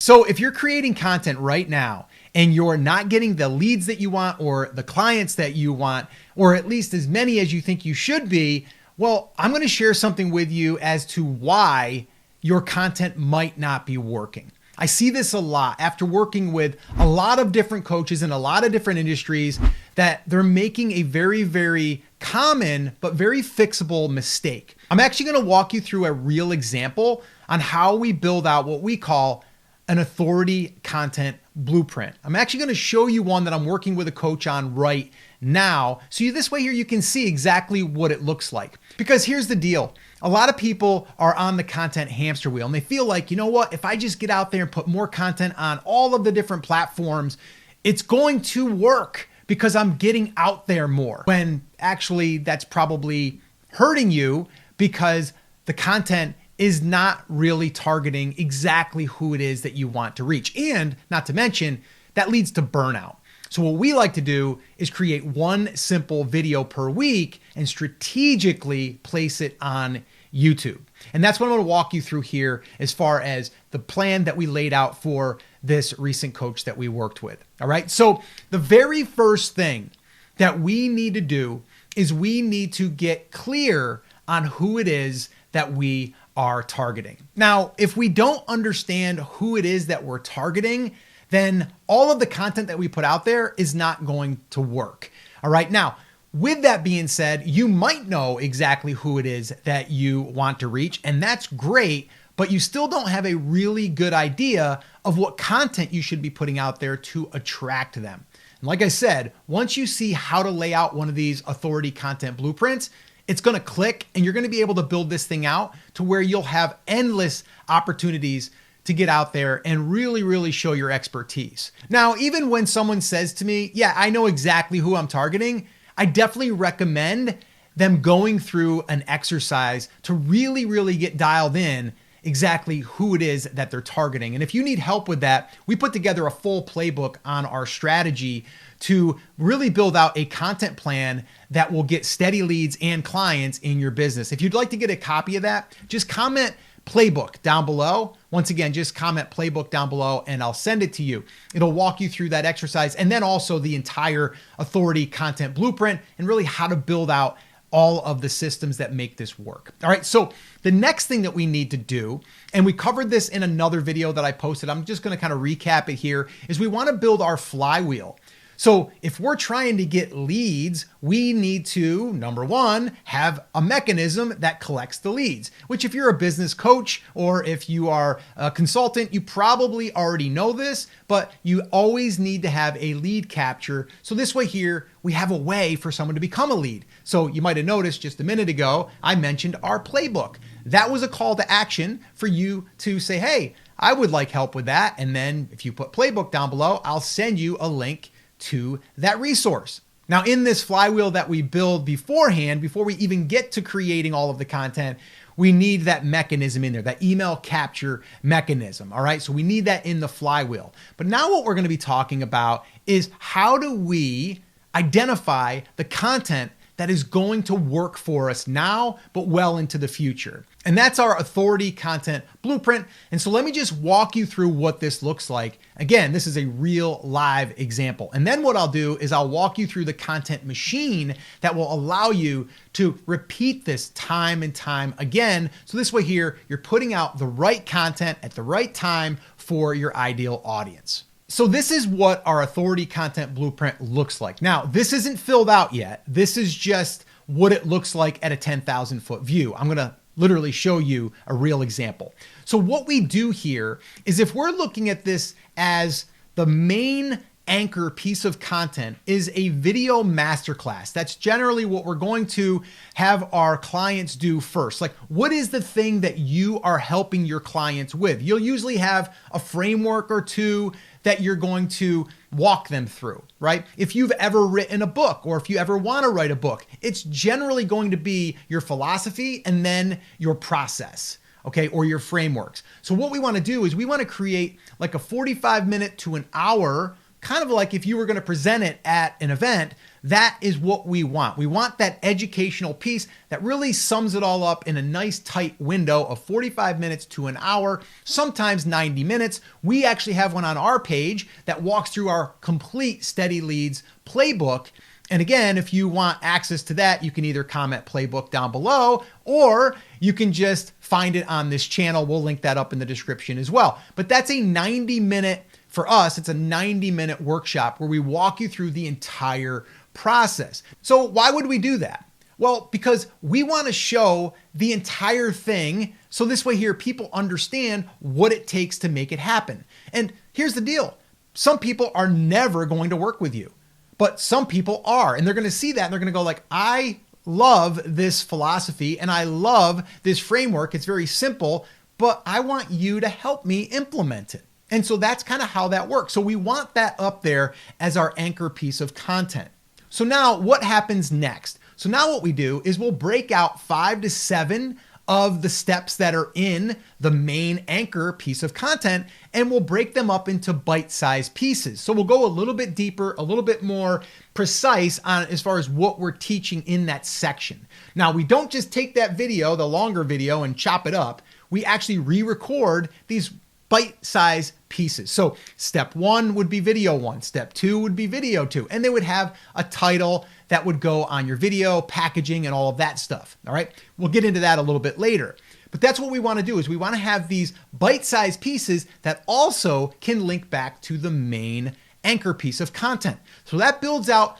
So if you're creating content right now and you're not getting the leads that you want or the clients that you want, or at least as many as you think you should be, well, I'm going to share something with you as to why your content might not be working. I see this a lot after working with a lot of different coaches in a lot of different industries, that they're making a very, very common but very fixable mistake. I'm actually going to walk you through a real example on how we build out what we call an authority content blueprint. I'm actually going to show you one that I'm working with a coach on right now. So this way here, you can see exactly what it looks like. Because here's the deal. A lot of people are on the content hamster wheel and they feel like, you know what, if I just get out there and put more content on all of the different platforms, it's going to work because I'm getting out there more. When actually that's probably hurting you because the content is not really targeting exactly who it is that you want to reach. And not to mention, that leads to burnout. So what we like to do is create one simple video per week and strategically place it on YouTube. And that's what I'm going to walk you through here as far as the plan that we laid out for this recent coach that we worked with. All right. So the very first thing that we need to do is we need to get clear on who it is that we are targeting. Now, if we don't understand who it is that we're targeting, then all of the content that we put out there is not going to work. All right. Now, with that being said, you might know exactly who it is that you want to reach, and that's great, but you still don't have a really good idea of what content you should be putting out there to attract them. And like I said, once you see how to lay out one of these authority content blueprints, it's going to click and you're going to be able to build this thing out to where you'll have endless opportunities to get out there and really, really show your expertise. Now, even when someone says to me, yeah, I know exactly who I'm targeting, I definitely recommend them going through an exercise to really, really get dialed in exactly who it is that they're targeting. And if you need help with that, we put together a full playbook on our strategy to really build out a content plan that will get steady leads and clients in your business. If you'd like to get a copy of that, just comment playbook down below. Once again, just comment playbook down below and I'll send it to you. It'll walk you through that exercise and then also the entire authority content blueprint and really how to build out all of the systems that make this work. All right. So the next thing that we need to do, and we covered this in another video that I posted, I'm just going to kind of recap it here, is we want to build our flywheel. So if we're trying to get leads, we need to, number one, have a mechanism that collects the leads, which if you're a business coach or if you are a consultant, you probably already know this, but you always need to have a lead capture. So this way here, we have a way for someone to become a lead. So you might have noticed just a minute ago, I mentioned our playbook. That was a call to action for you to say, hey, I would like help with that. And then if you put playbook down below, I'll send you a link to that resource. Now, in this flywheel that we build beforehand, before we even get to creating all of the content, we need that mechanism in there, that email capture mechanism. All right. So we need that in the flywheel. But now what we're going to be talking about is how do we identify the content that is going to work for us now, but well into the future. And that's our authority content blueprint. And so let me just walk you through what this looks like. Again, this is a real live example. And then what I'll do is I'll walk you through the content machine that will allow you to repeat this time and time again. So this way here, you're putting out the right content at the right time for your ideal audience. So this is what our authority content blueprint looks like. Now, this isn't filled out yet. This is just what it looks like at a 10,000 foot view. I'm going to literally show you a real example. So what we do here is if we're looking at this as the main anchor piece of content is a video masterclass. That's generally what we're going to have our clients do first. Like, what is the thing that you are helping your clients with? You'll usually have a framework or two that you're going to walk them through, right? If you've ever written a book or if you ever want to write a book, it's generally going to be your philosophy and then your process, okay, or your frameworks. So what we want to do is we want to create like a 45-minute to an hour, kind of like if you were going to present it at an event, that is what we want. We want that educational piece that really sums it all up in a nice tight window of 45 minutes to an hour, sometimes 90 minutes. We actually have one on our page that walks through our complete Steady Leads playbook. And again, if you want access to that, you can either comment playbook down below, or you can just find it on this channel. We'll link that up in the description as well. But that's a 90-minute, for us, it's a 90-minute workshop where we walk you through the entire process. So why would we do that? Well, because we want to show the entire thing. So this way here, people understand what it takes to make it happen. And here's the deal. Some people are never going to work with you. But some people are, and they're going to see that and they're going to go like, I love this philosophy and I love this framework. It's very simple, but I want you to help me implement it. And so that's kind of how that works. So we want that up there as our anchor piece of content. So now what happens next? So now what we do is we'll break out 5 to 7 of the steps that are in the main anchor piece of content, and we'll break them up into bite-sized pieces. So we'll go a little bit deeper, a little bit more precise on as far as what we're teaching in that section. Now, we don't just take that video, the longer video, and chop it up. We actually re-record these bite-sized pieces. So step 1 would be video 1, step 2 would be video 2, and they would have a title that would go on your video, packaging, and all of that stuff. All right. We'll get into that a little bit later. But that's what we want to do, is we want to have these bite-sized pieces that also can link back to the main anchor piece of content. So that builds out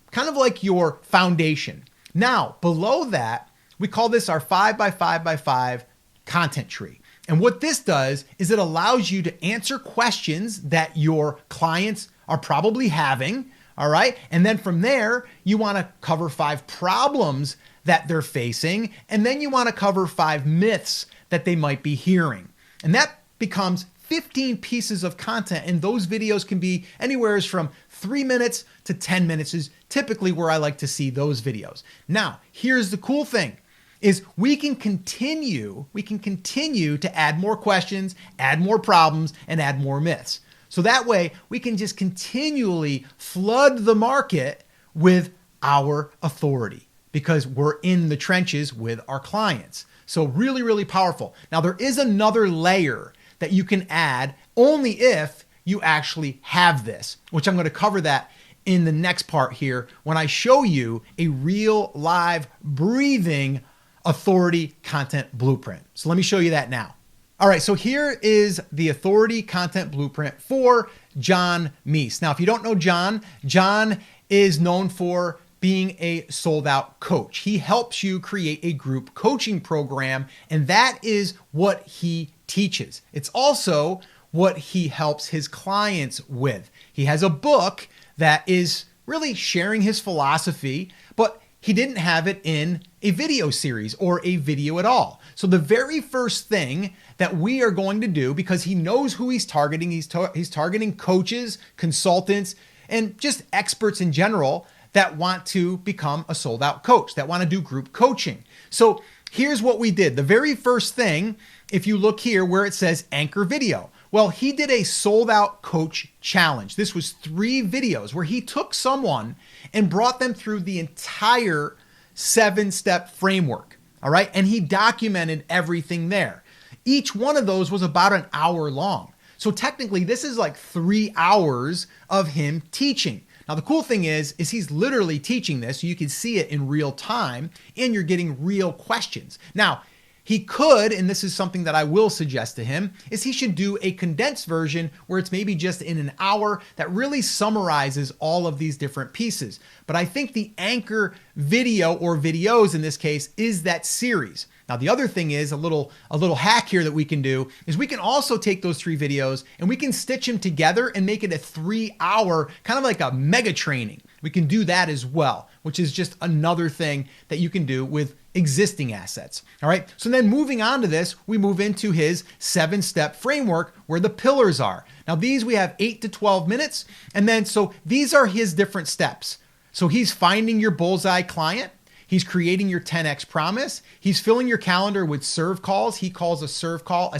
kind of like your foundation. Now, below that, we call this our 5 by 5 by 5 content tree. And what this does is it allows you to answer questions that your clients are probably having. All right. And then from there, you want to cover 5 problems that they're facing. And then you want to cover 5 myths that they might be hearing. And that becomes 15 pieces of content. And those videos can be anywhere from 3 minutes to 10 minutes is typically where I like to see those videos. Now, here's the cool thing is we can continue to add more questions, add more problems, and add more myths. So that way we can just continually flood the market with our authority because we're in the trenches with our clients. So really, really powerful. Now there is another layer that you can add only if you actually have this, which I'm going to cover that in the next part here when I show you a real live breathing authority content blueprint. So let me show you that now. All right, so here is the authority content blueprint for John Meese. Now, if you don't know John is known for being a sold out coach. He helps you create a group coaching program, and that is what he teaches. It's also what he helps his clients with. He has a book that is really sharing his philosophy, but he didn't have it in a video series or a video at all. So the very first thing that we are going to do, because he knows who he's targeting, he's targeting coaches, consultants, and just experts in general that want to become a sold out coach, that want to do group coaching. So here's what we did. The very first thing, if you look here where it says anchor video, well, he did a sold out coach challenge. This was 3 videos where he took someone and brought them through the entire 7-step framework. All right. And he documented everything there. Each one of those was about an hour long. So technically this is like 3 hours of him teaching. Now, the cool thing is he's literally teaching this so you can see it in real time and you're getting real questions. Now, he could, and this is something that I will suggest to him, is he should do a condensed version where it's maybe just in an hour that really summarizes all of these different pieces. But I think the anchor video or videos in this case is that series. Now, the other thing is a little hack here that we can do is we can also take those 3 videos and we can stitch them together and make it a 3-hour, kind of like a mega training. We can do that as well, which is just another thing that you can do with existing assets. All right. So then moving on to this, we move into his 7-step framework where the pillars are. Now these we have 8 to 12 minutes. And then, so these are his different steps. So he's finding your bullseye client. He's creating your 10X promise. He's filling your calendar with serve calls. He calls a serve call,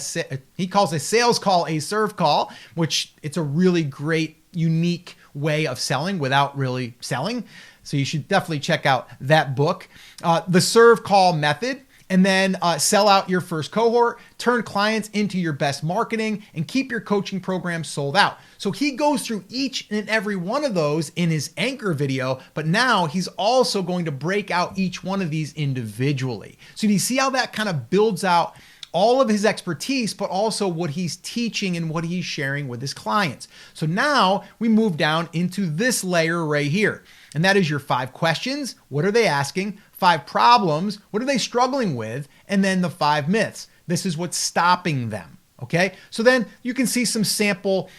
he calls a sales call a serve call, which it's a really great, unique way of selling without really selling. So you should definitely check out that book. The serve call method, and then sell out your first cohort, turn clients into your best marketing, and keep your coaching program sold out. So he goes through each and every one of those in his anchor video, but now he's also going to break out each one of these individually. So do you see how that kind of builds out all of his expertise, but also what he's teaching and what he's sharing with his clients? So now we move down into this layer right here. And that is your 5 questions. What are they asking? 5 problems. What are they struggling with? And then the 5 myths. This is what's stopping them. Okay. So then you can see some sample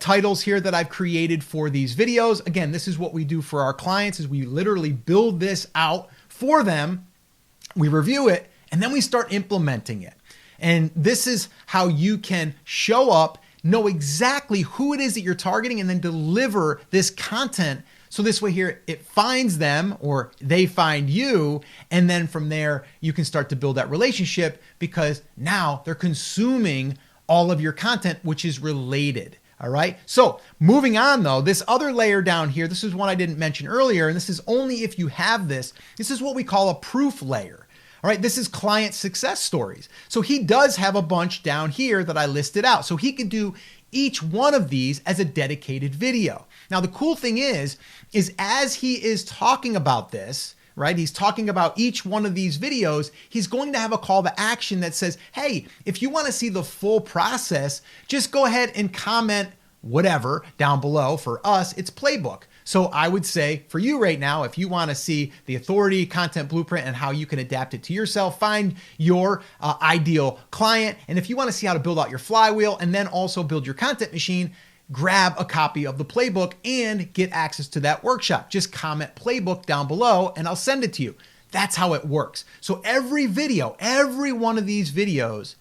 titles here that I've created for these videos. Again, this is what we do for our clients is we literally build this out for them. We review it and then we start implementing it. And this is how you can show up, know exactly who it is that you're targeting, and then deliver this content. So this way here, it finds them or they find you. And then from there, you can start to build that relationship because now they're consuming all of your content, which is related. All right. So moving on though, this other layer down here, this is one I didn't mention earlier. And this is only if you have this. This is what we call a proof layer. All right. This is client success stories. So he does have a bunch down here that I listed out. So he could do each one of these as a dedicated video. Now, the cool thing is as he is talking about this, right? He's talking about each one of these videos. He's going to have a call to action that says, hey, if you want to see the full process, just go ahead and comment whatever down below. For us, it's Playbook. So I would say for you right now, if you want to see the authority content blueprint and how you can adapt it to yourself, find your ideal client. And if you want to see how to build out your flywheel and then also build your content machine, grab a copy of the playbook and get access to that workshop. Just comment Playbook down below and I'll send it to you. That's how it works. So every video, every one of these videos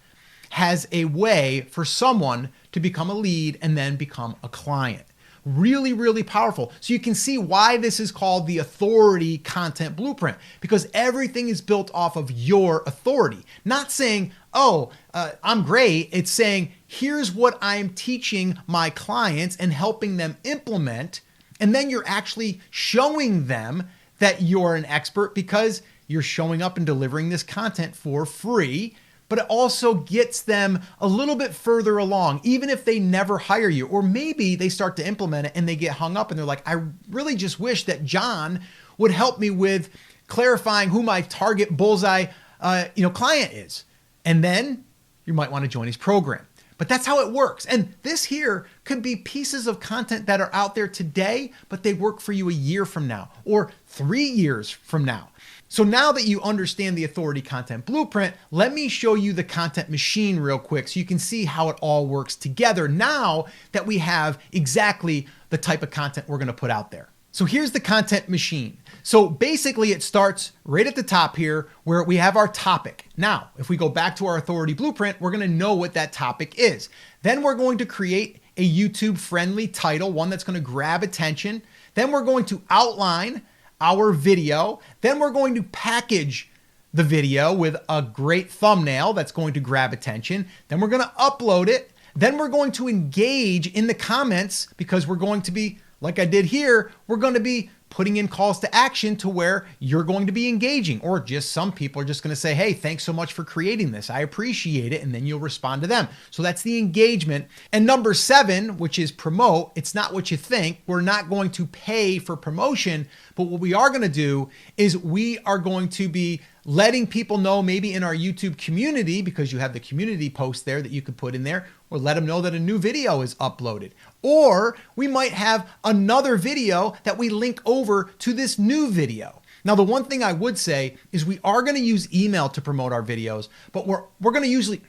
has a way for someone to become a lead and then become a client. Really, really powerful. So you can see why this is called the authority content blueprint, because everything is built off of your authority. Not saying, oh, I'm great. It's saying, here's what I'm teaching my clients and helping them implement. And then you're actually showing them that you're an expert because you're showing up and delivering this content for free. But it also gets them a little bit further along, even if they never hire you, or maybe they start to implement it and they get hung up and they're like, I really just wish that John would help me with clarifying who my target bullseye, client is. And then you might want to join his program. But that's how it works. And this here could be pieces of content that are out there today, but they work for you a year from now or 3 years from now. So now that you understand the authority content blueprint, let me show you the content machine real quick so you can see how it all works together now that we have exactly the type of content we're going to put out there. So here's the content machine. So basically it starts right at the top here where we have our topic. Now, if we go back to our authority blueprint, we're going to know what that topic is. Then we're going to create a YouTube friendly title, one that's going to grab attention. Then we're going to outline our video. Then we're going to package the video with a great thumbnail that's going to grab attention. Then we're going to upload it. Then we're going to engage in the comments because we're going to be, like I did here, we're going to be putting in calls to action to where you're going to be engaging, or just some people are just going to say, hey, thanks so much for creating this. I appreciate it. And then you'll respond to them. So that's the engagement. And number 7, which is promote. It's not what you think. We're not going to pay for promotion, but what we are going to do is we are going to be letting people know maybe in our YouTube community, because you have the community post there that you could put in there, or let them know that a new video is uploaded. Or we might have another video that we link over to this new video. Now, the one thing I would say is we are going to use email to promote our videos, but we're going to usually,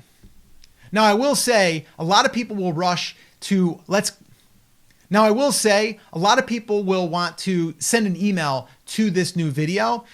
now I will say a lot of people will rush to Now I will say a lot of people will want to send an email to this new video.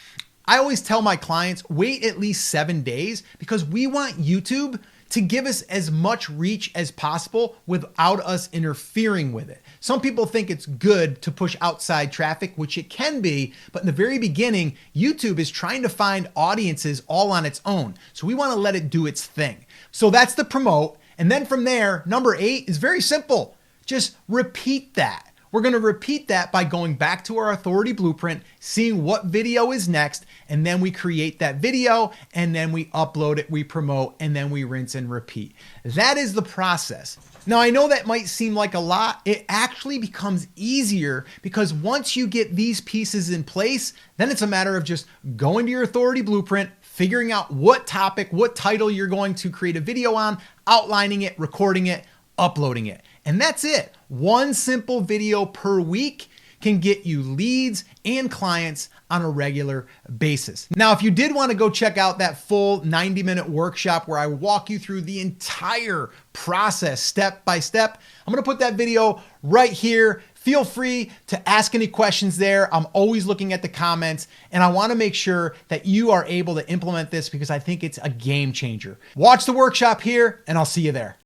I always tell my clients, wait at least 7 days because we want YouTube to give us as much reach as possible without us interfering with it. Some people think it's good to push outside traffic, which it can be, but in the very beginning, YouTube is trying to find audiences all on its own. So we want to let it do its thing. So that's the promote. And then from there, number 8 is very simple. Just repeat that. We're going to repeat that by going back to our authority blueprint, seeing what video is next, and then we create that video, and then we upload it, we promote, and then we rinse and repeat. That is the process. Now, I know that might seem like a lot. It actually becomes easier because once you get these pieces in place, then it's a matter of just going to your authority blueprint, figuring out what topic, what title you're going to create a video on, outlining it, recording it, uploading it. And that's it. One simple video per week can get you leads and clients on a regular basis. Now, if you did want to go check out that full 90-minute workshop where I walk you through the entire process step by step, I'm going to put that video right here. Feel free to ask any questions there. I'm always looking at the comments, and I want to make sure that you are able to implement this because I think it's a game changer. Watch the workshop here, and I'll see you there.